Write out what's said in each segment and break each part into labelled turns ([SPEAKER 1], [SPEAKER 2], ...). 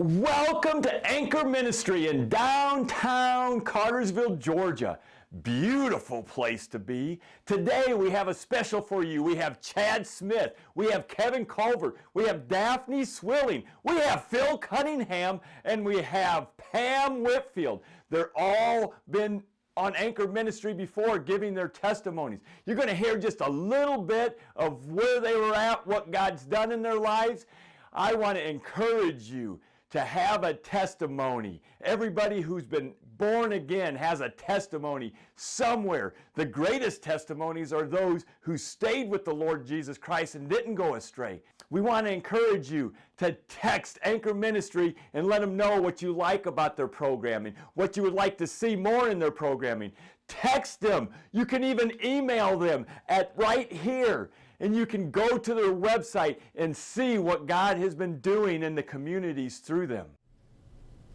[SPEAKER 1] Welcome to Anchor Ministry in downtown Cartersville, Georgia. Beautiful place to be. Today we have a special for you. We have Chad Smith, we have Kevin Culver, we have Daphne Swilling, we have Phil Cunningham, and we have Pam Whitfield. They're all been on Anchor Ministry before, giving their testimonies. You're going to hear just a little bit of where they were at, what God's done in their lives. I want to encourage you to have a testimony. Everybody who's been born again has a testimony somewhere. The greatest testimonies are those who stayed with the Lord Jesus Christ and didn't go astray. We want to encourage you to text Anchor Ministry and let them know what you like about their programming, what you would like to see more in their programming. Text them. You can even email them at right here. And you can go to their website and see what God has been doing in the communities through them.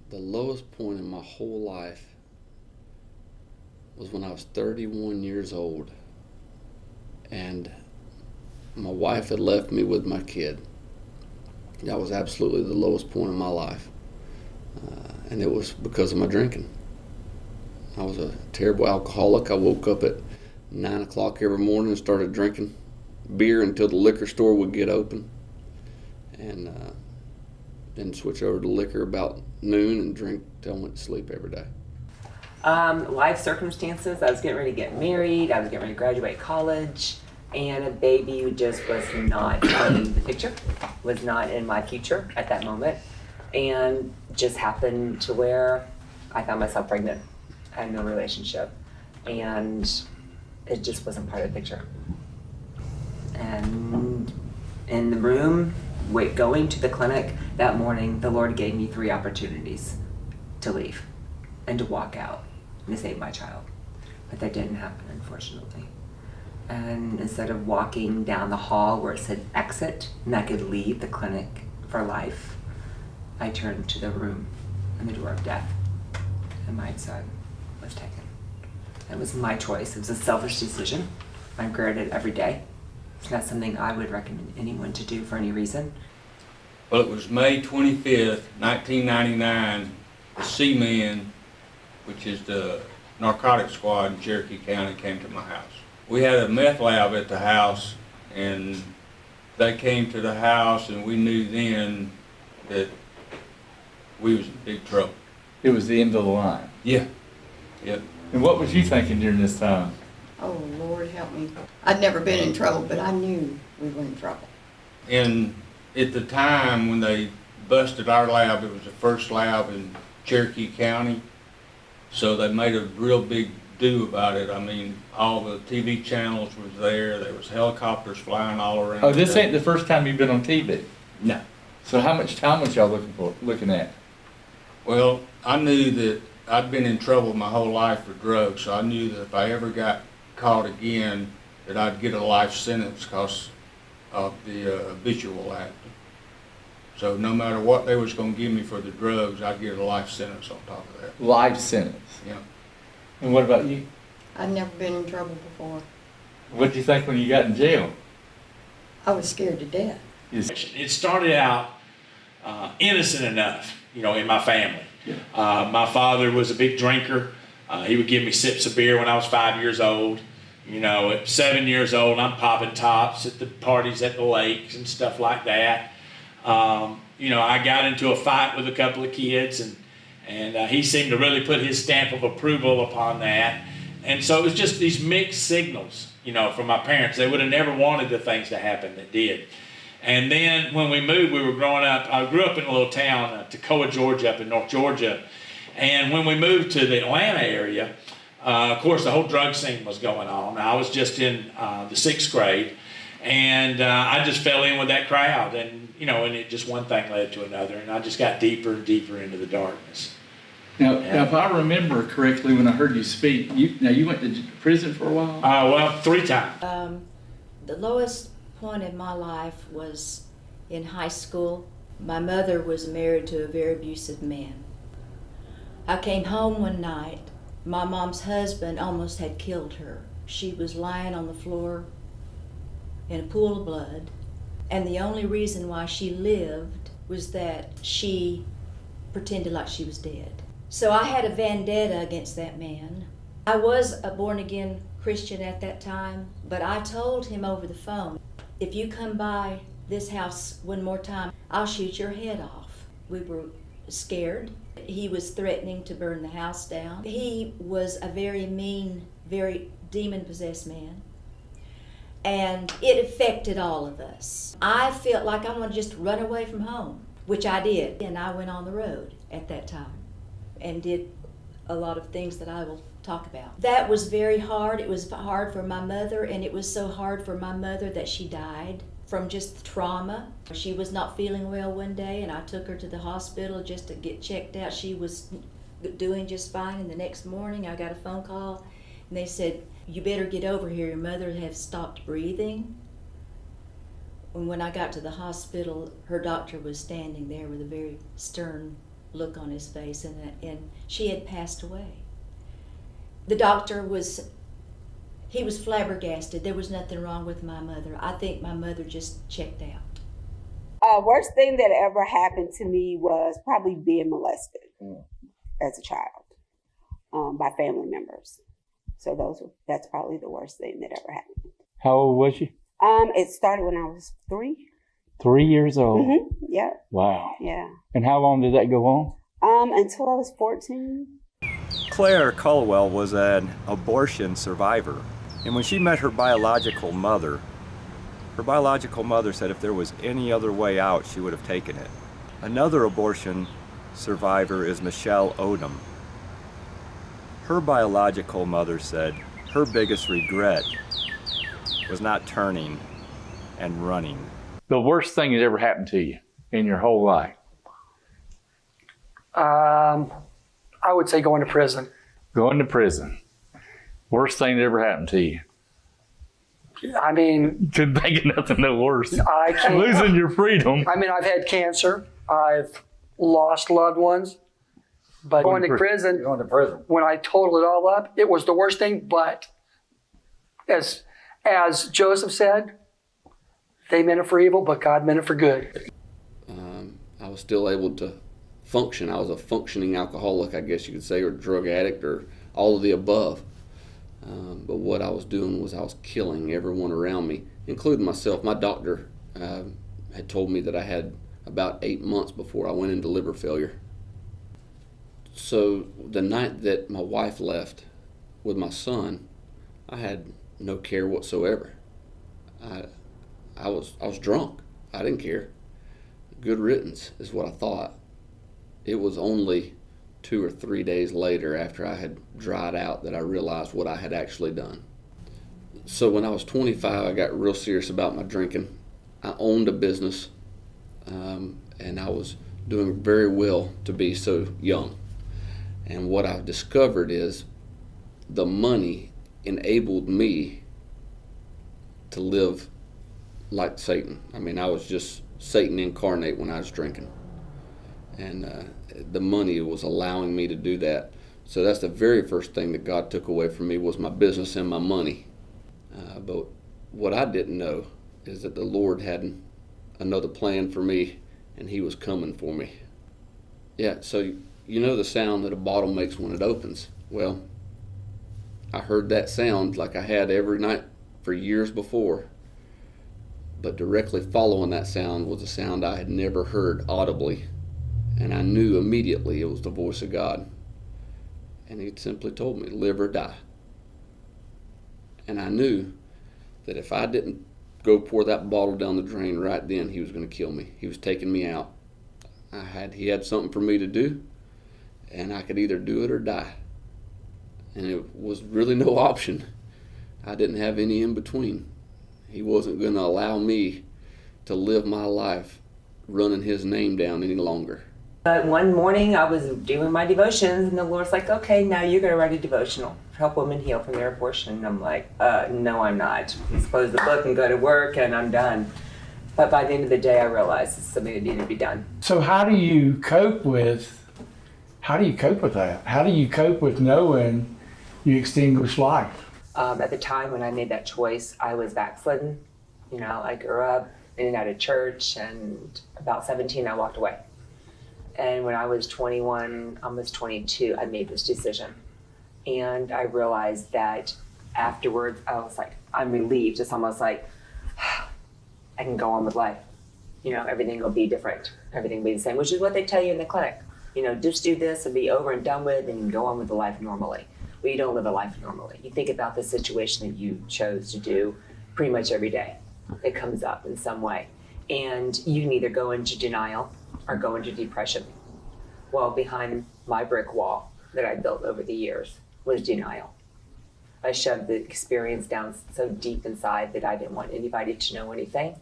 [SPEAKER 2] The lowest point in my whole life was when I was 31 years old and my wife had left me with my kid. That was absolutely the lowest point in my life. And it was because of my drinking. I was a terrible alcoholic. I woke up at 9 o'clock every morning and started drinking beer until the liquor store would get open, and then switch over to liquor about noon and drink till I went to sleep every day.
[SPEAKER 3] Life circumstances, I was getting ready to get married, I was getting ready to graduate college, and a baby just was not in the picture, was not in my future at that moment, and just happened to where I found myself pregnant. I had no relationship, and it just wasn't part of the picture. And in the room, going to the clinic that morning, the Lord gave me 3 opportunities to leave and to walk out and to save my child. But that didn't happen, unfortunately. And instead of walking down the hall where it said exit and I could leave the clinic for life, I turned to the room and the door of death, and my son was taken. It was my choice. It was a selfish decision. I regret it every day. It's not something I would recommend anyone to do for any reason.
[SPEAKER 4] Well, it was May 25th, 1999, the C-Men, which is the narcotics squad in Cherokee County, came to my house. We had a meth lab at the house, and they came to the house, and we knew then that we was in big trouble.
[SPEAKER 5] It was the end of the line.
[SPEAKER 4] Yeah. Yep.
[SPEAKER 5] And what was you thinking during this time?
[SPEAKER 6] Oh, Lord, help me. I'd never been in trouble, but I knew we were in trouble.
[SPEAKER 4] And at the time when they busted our lab, it was the first lab in Cherokee County, so they made a real big do about it. I mean, all the TV channels was there. There was helicopters flying all around.
[SPEAKER 5] Oh, this ain't the first time you've been on TV.
[SPEAKER 4] No.
[SPEAKER 5] So how much time was y'all looking at?
[SPEAKER 4] Well, I knew that I'd been in trouble my whole life for drugs, so I knew that if I ever got caught again, that I'd get a life sentence because of the habitual act. So no matter what they was going to give me for the drugs, I'd get a life sentence on top of that.
[SPEAKER 5] Life sentence.
[SPEAKER 4] Yeah.
[SPEAKER 5] And what about you?
[SPEAKER 6] I'd never been in trouble before.
[SPEAKER 5] What did you think when you got in jail?
[SPEAKER 6] I was scared to death.
[SPEAKER 7] It started out innocent enough, in my family. My father was a big drinker. He would give me sips of beer when I was 5 years old. At 7 years old, I'm popping tops at the parties at the lakes and stuff like that. I got into a fight with a couple of kids, and he seemed to really put his stamp of approval upon that. And so it was just these mixed signals, from my parents. They would have never wanted the things to happen that did. And then when we moved, we were growing up. I grew up in a little town, Toccoa, Georgia, up in North Georgia. And when we moved to the Atlanta area, of course, the whole drug scene was going on. I was just in the 6th grade, and I just fell in with that crowd. And, and it just one thing led to another, and I just got deeper and deeper into the darkness.
[SPEAKER 5] Now, if I remember correctly, when I heard you speak, you went to prison for a while?
[SPEAKER 7] Well, 3 times.
[SPEAKER 8] The lowest point in my life was in high school. My mother was married to a very abusive man. I came home one night. My mom's husband almost had killed her. She was lying on the floor in a pool of blood, and the only reason why she lived was that she pretended like she was dead. So I had a vendetta against that man. I was a born-again Christian at that time, but I told him over the phone, if you come by this house one more time, I'll shoot your head off. We were scared. He was threatening to burn the house down. He was a very mean, very demon-possessed man. And it affected all of us. I felt like I wanted to just run away from home, which I did. And I went on the road at that time and did a lot of things that I will talk about. That was very hard. It was hard for my mother, and it was so hard for my mother that she died from just trauma. She was not feeling well one day, and I took her to the hospital just to get checked out. She was doing just fine, and the next morning I got a phone call, and they said, you better get over here, your mother has stopped breathing. And when I got to the hospital, her doctor was standing there with a very stern look on his face, and she had passed away. The doctor was flabbergasted. There was nothing wrong with my mother. I think my mother just checked out.
[SPEAKER 9] Worst thing that ever happened to me was probably being molested as a child by family members. So that's probably the worst thing that ever happened.
[SPEAKER 10] How old was you?
[SPEAKER 9] It started when I was 3.
[SPEAKER 10] 3 years old?
[SPEAKER 9] Mm-hmm. Yeah.
[SPEAKER 10] Wow.
[SPEAKER 9] Yeah.
[SPEAKER 10] And how long did that go on?
[SPEAKER 9] Until I was 14.
[SPEAKER 1] Claire Culwell was an abortion survivor. And when she met her biological mother said if there was any other way out, she would have taken it. Another abortion survivor is Michelle Odom. Her biological mother said her biggest regret was not turning and running.
[SPEAKER 5] The worst thing that ever happened to you in your whole life?
[SPEAKER 11] I would say going to prison.
[SPEAKER 5] Going to prison. Worst thing that ever happened to you?
[SPEAKER 11] I mean,
[SPEAKER 5] Couldn't think of nothing no worse.
[SPEAKER 11] I can't.
[SPEAKER 5] Losing your freedom.
[SPEAKER 11] I mean, I've had cancer. I've lost loved ones. But going to prison, when I totaled it all up, it was the worst thing. But as Joseph said, they meant it for evil, but God meant it for good.
[SPEAKER 2] I was still able to function. I was a functioning alcoholic, I guess you could say, or drug addict, or all of the above. But what I was doing was I was killing everyone around me, including myself. My doctor had told me that I had about 8 months before I went into liver failure. So the night that my wife left with my son, I had no care whatsoever. I was drunk. I didn't care. Good riddance is what I thought. It was only 2 or 3 days later, after I had dried out, that I realized what I had actually done. So when I was 25, I got real serious about my drinking. I owned a business, and I was doing very well to be so young. And what I've discovered is the money enabled me to live like Satan. I mean, I was just Satan incarnate when I was drinking. And the money was allowing me to do that. So that's the very first thing that God took away from me, was my business and my money. But what I didn't know is that the Lord had another plan for me, and He was coming for me. Yeah, so you know the sound that a bottle makes when it opens. Well, I heard that sound like I had every night for years before. But directly following that sound was a sound I had never heard audibly. And I knew immediately it was the voice of God. And He simply told me, live or die. And I knew that if I didn't go pour that bottle down the drain right then, He was going to kill me. He was taking me out. He had something for me to do, and I could either do it or die. And it was really no option. I didn't have any in between. He wasn't going to allow me to live my life running His name down any longer.
[SPEAKER 3] But one morning I was doing my devotions, and the Lord's like, okay, now you're going to write a devotional. Help women heal from their abortion. And I'm like, no, I'm not. Just close the book and go to work, and I'm done. But by the end of the day, I realized it's something that needed to be done.
[SPEAKER 12] So how do you cope with that? How do you cope with knowing you extinguish life?
[SPEAKER 3] At the time when I made that choice, I was backslidden. You know, I grew up in and out of church, and about 17, I walked away. And when I was 21, almost 22, I made this decision. And I realized that afterwards, I was like, I'm relieved. It's almost like I can go on with life. You know, everything will be different. Everything will be the same, which is what they tell you in the clinic. You know, just do this and be over and done with and go on with the life normally. Well, you don't live a life normally. You think about the situation that you chose to do pretty much every day. It comes up in some way. And you can either go into denial or go into depression. Well, behind my brick wall that I built over the years was denial. I shoved the experience down so deep inside that I didn't want anybody to know anything.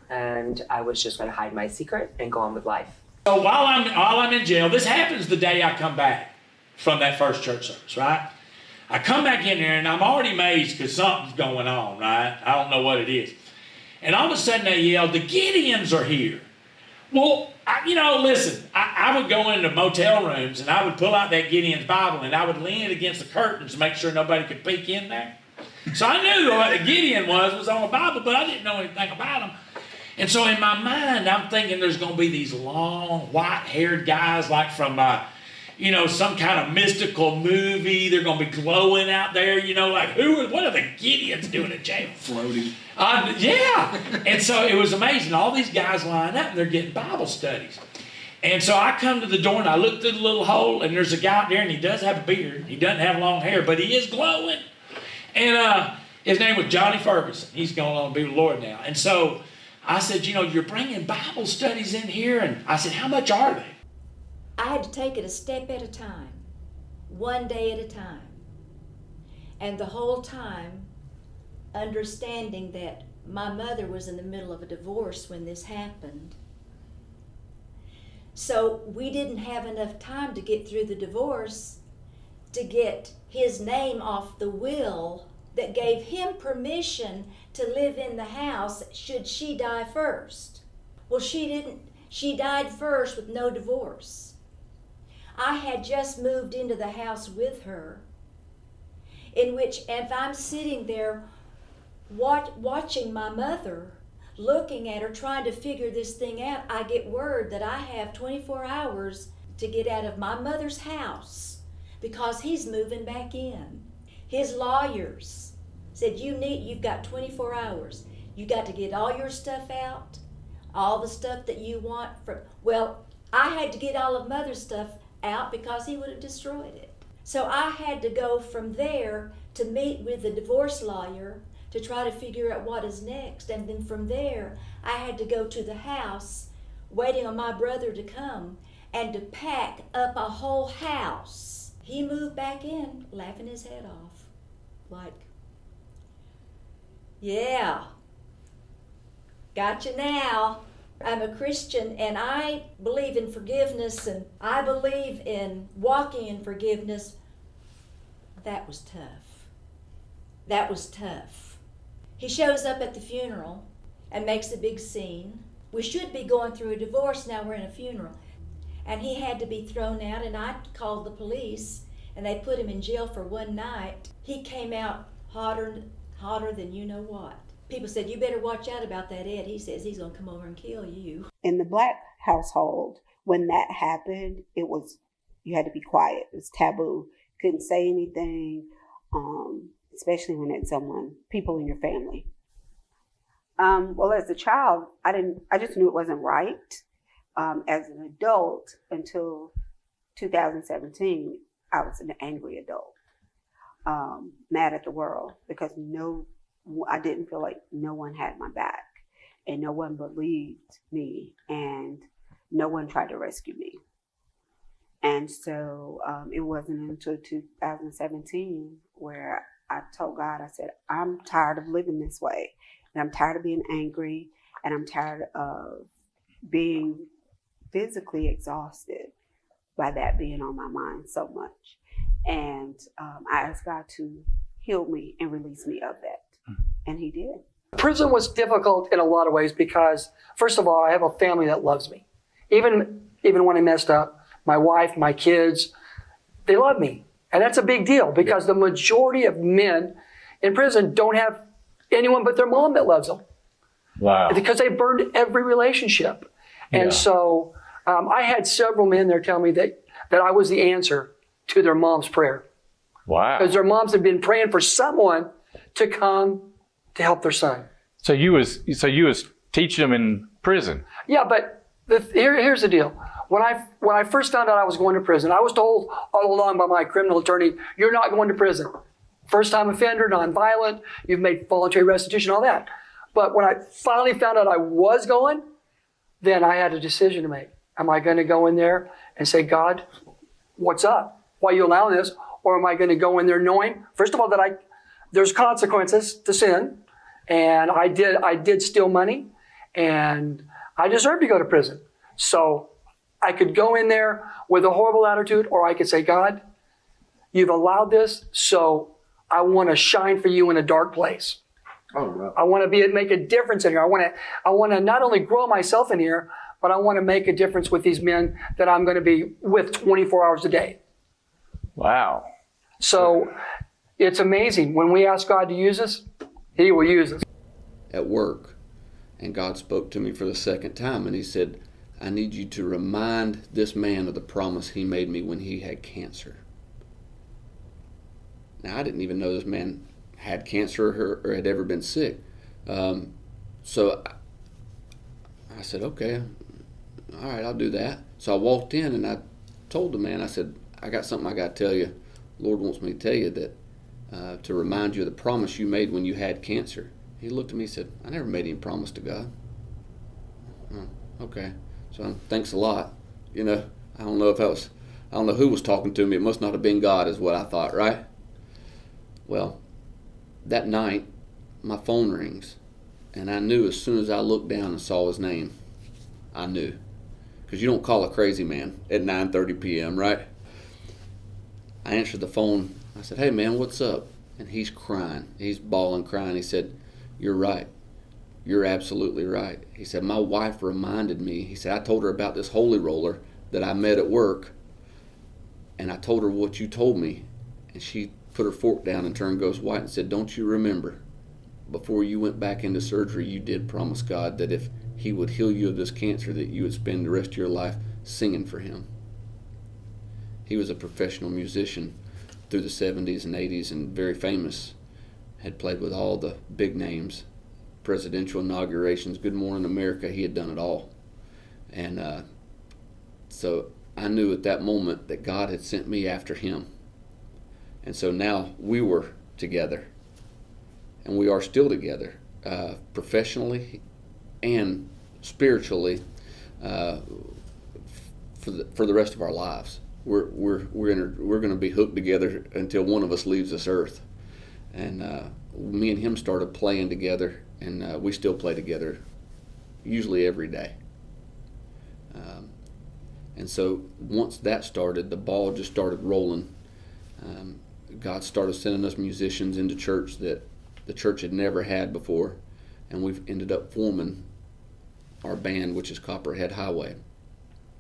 [SPEAKER 3] And I was just going to hide my secret and go on with life.
[SPEAKER 7] So while I'm in jail, this happens the day I come back from that first church service, right? I come back in there and I'm already amazed because something's going on, right? I don't know what it is. And all of a sudden they yell, the Gideons are here. Well, listen, I would go into motel rooms and I would pull out that Gideon's Bible and I would lean it against the curtains to make sure nobody could peek in there. So I knew what a Gideon was on the Bible, but I didn't know anything about him. And so in my mind, I'm thinking there's going to be these long, white-haired guys like from, some kind of mystical movie. They're going to be glowing out there, like, what are the Gideons doing in jail?
[SPEAKER 5] Floating.
[SPEAKER 7] Yeah. And so it was amazing. All these guys line up and they're getting Bible studies. And so I come to the door and I look through the little hole and there's a guy out there and he does have a beard. He doesn't have long hair, but he is glowing. And his name was Johnny Ferguson. He's going on to be with the Lord now. And so I said, you're bringing Bible studies in here. And I said, how much are they?
[SPEAKER 8] I had to take it a step at a time, one day at a time. And the whole time, understanding that my mother was in the middle of a divorce when this happened. So we didn't have enough time to get through the divorce to get his name off the will that gave him permission to live in the house should she die first. Well, she didn't. She died first with no divorce. I had just moved into the house with her, in which if I'm sitting there watching my mother, looking at her, trying to figure this thing out, I get word that I have 24 hours to get out of my mother's house because he's moving back in. His lawyers said, you've got 24 hours. You got to get all your stuff out, all the stuff that you want from, well, I had to get all of Mother's stuff out because he would have destroyed it. So I had to go from there to meet with the divorce lawyer to try to figure out what is next. And then from there, I had to go to the house, waiting on my brother to come, and to pack up a whole house. He moved back in, laughing his head off. Like, yeah, gotcha now. I'm a Christian and I believe in forgiveness and I believe in walking in forgiveness. That was tough. That was tough. He shows up at the funeral and makes a big scene. We should be going through a divorce, now we're in a funeral. And he had to be thrown out and I called the police and they put him in jail for one night. He came out hotter than you know what. People said, you better watch out about that Ed. He says he's going to come over and kill you.
[SPEAKER 9] In the Black household, when that happened, you had to be quiet. It was taboo. Couldn't say anything, especially when it's people in your family. Well, as a child, I just knew it wasn't right. As an adult, until 2017, I was an angry adult, mad at the world because I didn't feel like no one had my back and no one believed me and no one tried to rescue me. And so it wasn't until 2017 where I told God, I said, I'm tired of living this way and I'm tired of being angry and I'm tired of being physically exhausted by that being on my mind so much. And I asked God to heal me and release me of that. And he did.
[SPEAKER 11] Prison was difficult in a lot of ways because, first of all, I have a family that loves me. Even when I messed up, my wife, my kids, they love me. And that's a big deal because the majority of men in prison don't have anyone but their mom that loves them.
[SPEAKER 10] Wow.
[SPEAKER 11] Because they burned every relationship. And so I had several men there tell me that I was the answer to their mom's prayer.
[SPEAKER 10] Wow.
[SPEAKER 11] Because their moms had been praying for someone to come to help their son.
[SPEAKER 10] So you was teaching them in prison.
[SPEAKER 11] Yeah, but here's the deal. When I first found out I was going to prison, I was told all along by my criminal attorney, you're not going to prison. First time offender, non-violent, you've made voluntary restitution, all that. But when I finally found out I was going, then I had a decision to make. Am I going to go in there and say, God, what's up? Why are you allowing this? Or am I going to go in there knowing, first of all, that there's consequences to sin, and I did steal money, and I deserve to go to prison. So I could go in there with a horrible attitude, or I could say, God, you've allowed this, so I want to shine for you in a dark place.
[SPEAKER 2] Oh, wow.
[SPEAKER 11] I want to make a difference in here. I want to not only grow myself in here, but I want to make a difference with these men that I'm going to be with 24 hours a day.
[SPEAKER 10] Wow.
[SPEAKER 11] So it's amazing. When we ask God to use us, He will use us.
[SPEAKER 2] At work, and God spoke to me for the second time, and He said, I need you to remind this man of the promise he made me when he had cancer. Now, I didn't even know this man had cancer or had ever been sick. So I said, okay, all right, I'll do that. So I walked in and I told the man, I said, I got something I got to tell you. The Lord wants me to tell you that to remind you of the promise you made when you had cancer. He looked at me and said, I never made any promise to God. Oh, okay. So thanks a lot. You know, I don't know who was talking to me. It must not have been God is what I thought, right? Well, that night, my phone rings, and I knew as soon as I looked down and saw his name, I knew. Because you don't call a crazy man at 9:30 p.m., right? I answered the phone. I said, hey, man, what's up? And he's crying. He's bawling, crying. He said, you're right. You're absolutely right. He said, my wife reminded me. He said, I told her about this holy roller that I met at work, and I told her what you told me, and she put her fork down and turned ghost white and said, don't you remember, before you went back into surgery, you did promise God that if He would heal you of this cancer, that you would spend the rest of your life singing for Him. He was a professional musician through the 70s and 80s and very famous. Had played with all the big names, presidential inaugurations, Good Morning America. He had done it all. And so I knew at that moment that God had sent me after him. And so now we were together. And we are still together, professionally and spiritually, for the rest of our lives. We're going to be hooked together until one of us leaves this earth. And me and him started playing together, and we still play together, usually every day. And so once that started, the ball just started rolling. God started sending us musicians into church that the church had never had before, and we've ended up forming our band, which is Copperhead Highway.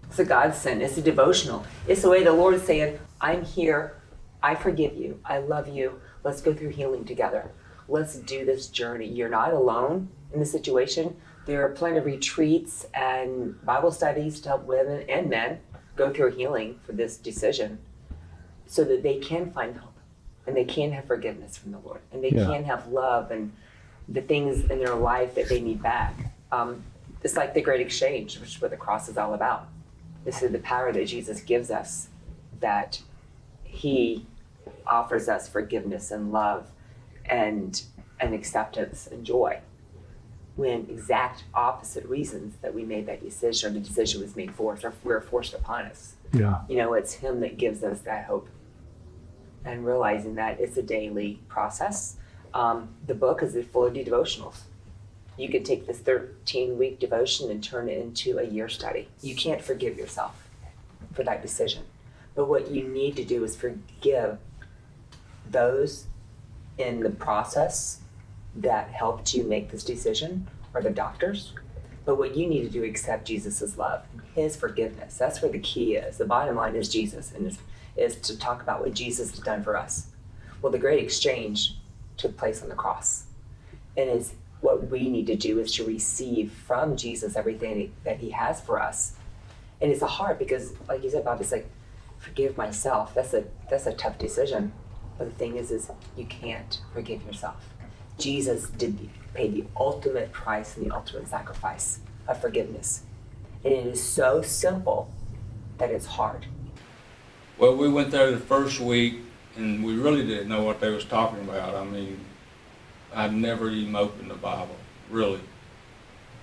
[SPEAKER 3] It's a godsend. It's a devotional. It's the way the Lord is saying, I'm here. I forgive you. I love you. Let's go through healing together. Let's do this journey. You're not alone in this situation. There are plenty of retreats and Bible studies to help women and men go through healing for this decision so that they can find hope and they can have forgiveness from the Lord and they can have love and the things in their life that they need back. It's like the Great Exchange, which is what the cross is all about. This is the power that Jesus gives us, that he offers us forgiveness and love and acceptance and joy, when exact opposite reasons that we made that decision, or the decision was made for us, or we're forced upon us.
[SPEAKER 12] Yeah.
[SPEAKER 3] You know, it's him that gives us that hope. And realizing that it's a daily process. The book is full of devotionals. You could take this 13-week devotion and turn it into a year study. You can't forgive yourself for that decision. But what you need to do is forgive those in the process that helped you make this decision, or the doctors. But what you need to do is accept Jesus' love, his forgiveness. That's where the key is. The bottom line is Jesus, and is to talk about what Jesus has done for us. Well, the Great Exchange took place on the cross. And it's what we need to do is to receive from Jesus everything that he has for us, And it's hard because, like you said, Bob, it's like, forgive myself. That's a tough decision. But the thing is you can't forgive yourself. Jesus paid the ultimate price and the ultimate sacrifice of forgiveness. And it is so simple that it's hard.
[SPEAKER 4] Well, we went there the first week, and we really didn't know what they was talking about. I mean, I'd never even opened the Bible, really.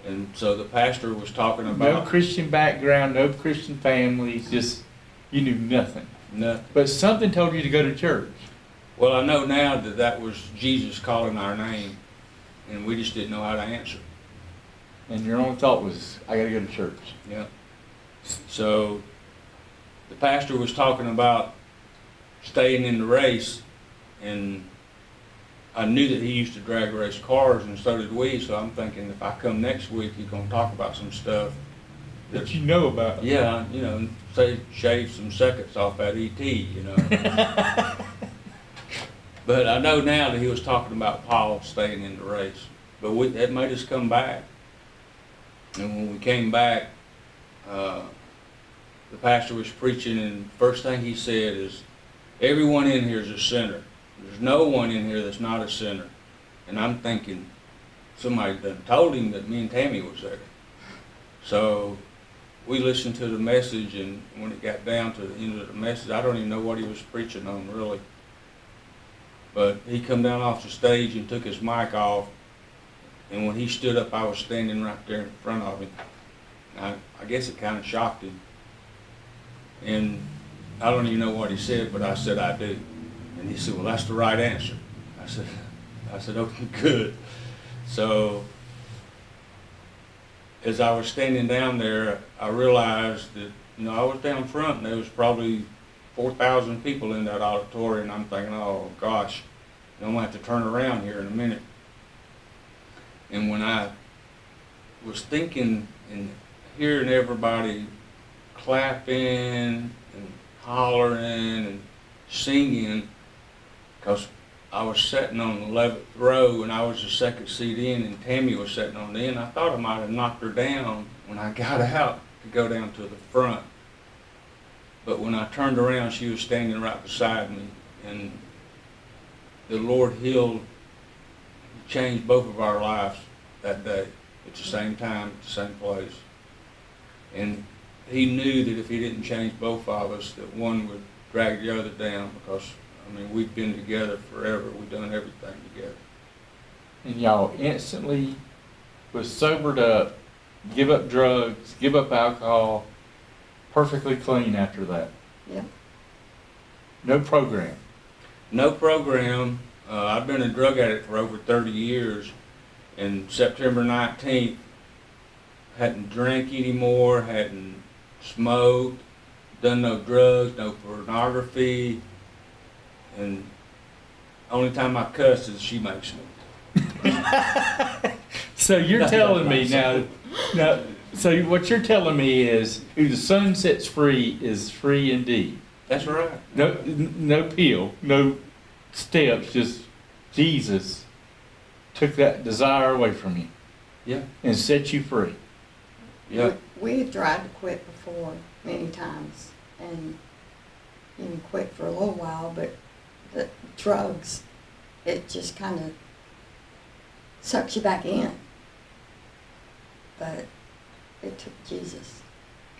[SPEAKER 4] And so the pastor was talking
[SPEAKER 5] No
[SPEAKER 4] about
[SPEAKER 5] Christian background, no Christian family, just, you knew nothing.
[SPEAKER 4] nothing.
[SPEAKER 5] But something told you to go to church.
[SPEAKER 4] Well, I know now that that was Jesus calling our name, and we just didn't know how to answer.
[SPEAKER 5] And your only thought was, I gotta go to church.
[SPEAKER 4] Yeah. So the pastor was talking about staying in the race, and I knew that he used to drag race cars, and so did we. So I'm thinking, if I come next week, he's gonna talk about some stuff
[SPEAKER 5] That you know about.
[SPEAKER 4] yeah, you know, say shave some seconds off that ET, you know. But I know now that he was talking about Paul staying in the race. But that made us come back. And when we came back, the pastor was preaching, and the first thing he said is, everyone in here is a sinner. There's no one in here that's not a sinner. And I'm thinking, somebody done told him that me and Tammy was there. So we listened to the message, and when it got down to the end of the message, I don't even know what he was preaching on, really. But he come down off the stage and took his mic off, and when he stood up, I was standing right there in front of him. I guess it kind of shocked him. And I don't even know what he said, but I said, I do. And he said, well, that's the right answer. I said, okay, good. So as I was standing down there, I realized that, you know, I was down front, and there was probably 4,000 people in that auditorium. I'm thinking, oh gosh, I'm gonna have to turn around here in a minute. And when I was thinking and hearing everybody clapping and hollering and singing, because I was sitting on the 11th row, and I was the second seat in, and Tammy was sitting on the end. I thought I might have knocked her down when I got out to go down to the front. But when I turned around, she was standing right beside me, and the Lord changed both of our lives that day at the same time, at the same place. And he knew that if he didn't change both of us, that one would drag the other down, because, I mean, we've been together forever. We've done everything together.
[SPEAKER 5] And y'all instantly was sobered up, give up drugs, give up alcohol, perfectly clean after that.
[SPEAKER 6] Yep.
[SPEAKER 5] No program.
[SPEAKER 4] No program. I've been a drug addict for over 30 years, and September 19th, hadn't drank anymore, hadn't smoked, done no drugs, no pornography, and only time I cuss is she makes me.
[SPEAKER 5] So you're telling me now, so what you're telling me is, who the Son sets free is free indeed.
[SPEAKER 4] That's right.
[SPEAKER 5] No pill, no steps, just Jesus took that desire away from you.
[SPEAKER 4] Yeah.
[SPEAKER 5] And set you free.
[SPEAKER 4] Yeah.
[SPEAKER 6] We had tried to quit before many times, and even quit for a little while, but the drugs, it just kind of sucks you back in. But it took Jesus.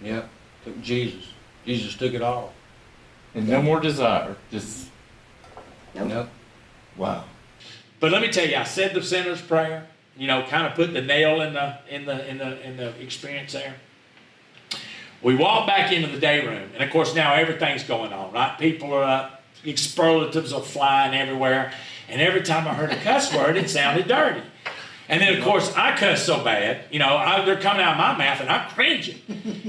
[SPEAKER 4] Yeah, took Jesus. Jesus took it all.
[SPEAKER 5] And no more desire, just
[SPEAKER 6] Nope.
[SPEAKER 4] Nope.
[SPEAKER 5] wow.
[SPEAKER 7] But let me tell you, I said the sinner's prayer. You know, kind of put the nail in the experience there. We walk back into the day room, and of course now everything's going on, right? People are up, superlatives are flying everywhere, and every time I heard a cuss word, it sounded dirty. And then of course I cuss so bad, you know, they're coming out of my mouth, and I'm cringing.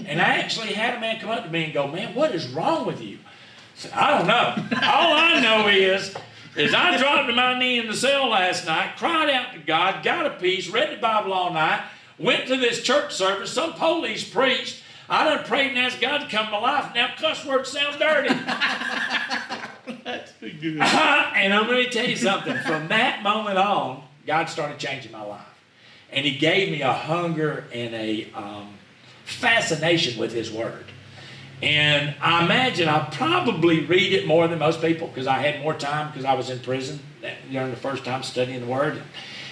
[SPEAKER 7] And I actually had a man come up to me and go, "Man, what is wrong with you?" I said, "I don't know. All I know is I dropped to my knee in the cell last night, cried out to God, got a peace, read the Bible all night, went to this church service, some police preached. I done prayed and asked God to come to my life. Now cuss words sound dirty."
[SPEAKER 5] That's good.
[SPEAKER 7] And I'm going to tell you something. From that moment on, God started changing my life. And he gave me a hunger and a fascination with his word. And I imagine I probably read it more than most people because I had more time because I was in prison during the first time studying the word.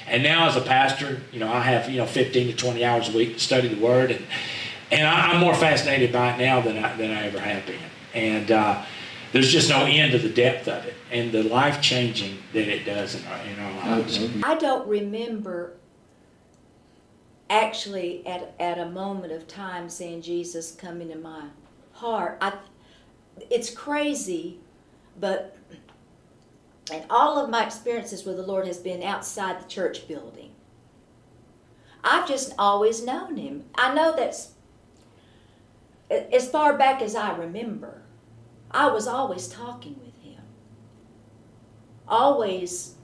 [SPEAKER 7] And now as a pastor, I have, 15 to 20 hours a week to study the word. And I'm more fascinated by it now than I ever have been. And there's just no end to the depth of it and the life-changing that it does in our lives.
[SPEAKER 8] I don't remember actually at a moment of time seeing Jesus come into my heart. It's crazy, but and all of my experiences with the Lord has been outside the church building. I've just always known him. I know that's as far back as I remember. I was always talking with him. Always,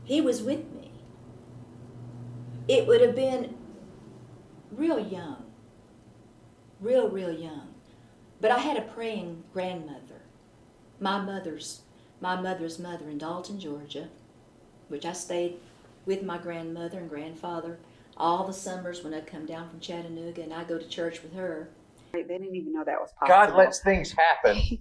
[SPEAKER 8] he was with me. It would have been real young, real young. But I had a praying grandmother, my mother's mother in Dalton, Georgia, which I stayed with my grandmother and grandfather all the summers when I'd come down from Chattanooga, and I'd go to church with her.
[SPEAKER 9] They didn't even know that was possible.
[SPEAKER 13] God lets things happen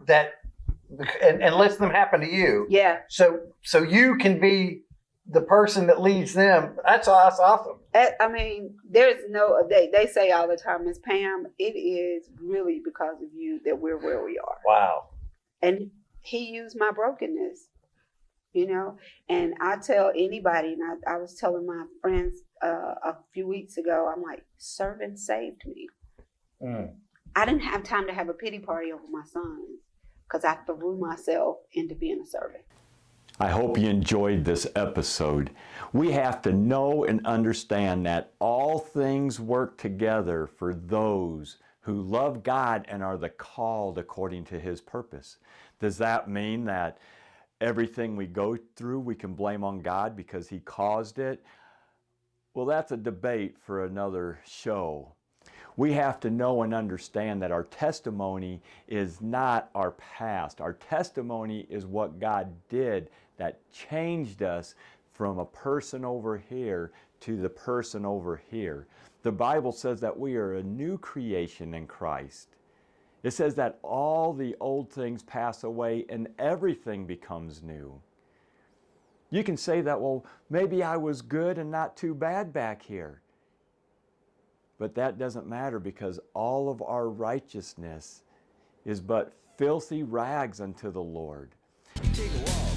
[SPEAKER 13] and lets them happen to you.
[SPEAKER 9] Yeah.
[SPEAKER 13] So you can be the person that leads them. That's awesome.
[SPEAKER 9] I mean, there's no, they say all the time, Miss Pam, it is really because of you that we're where we are.
[SPEAKER 13] Wow.
[SPEAKER 9] And he used my brokenness, and I tell anybody, and I was telling my friends a few weeks ago, I'm like, serving saved me. I didn't have time to have a pity party over my sons because I threw myself into being a servant.
[SPEAKER 1] I hope you enjoyed this episode. We have to know and understand that all things work together for those who love God and are the called according to his purpose. Does that mean that everything we go through we can blame on God because he caused it? Well, that's a debate for another show. We have to know and understand that our testimony is not our past. Our testimony is what God did that changed us from a person over here to the person over here. The Bible says that we are a new creation in Christ. It says that all the old things pass away and everything becomes new. You can say that, well, maybe I was good and not too bad back here. But that doesn't matter because all of our righteousness is but filthy rags unto the Lord.
[SPEAKER 14] Take a walk.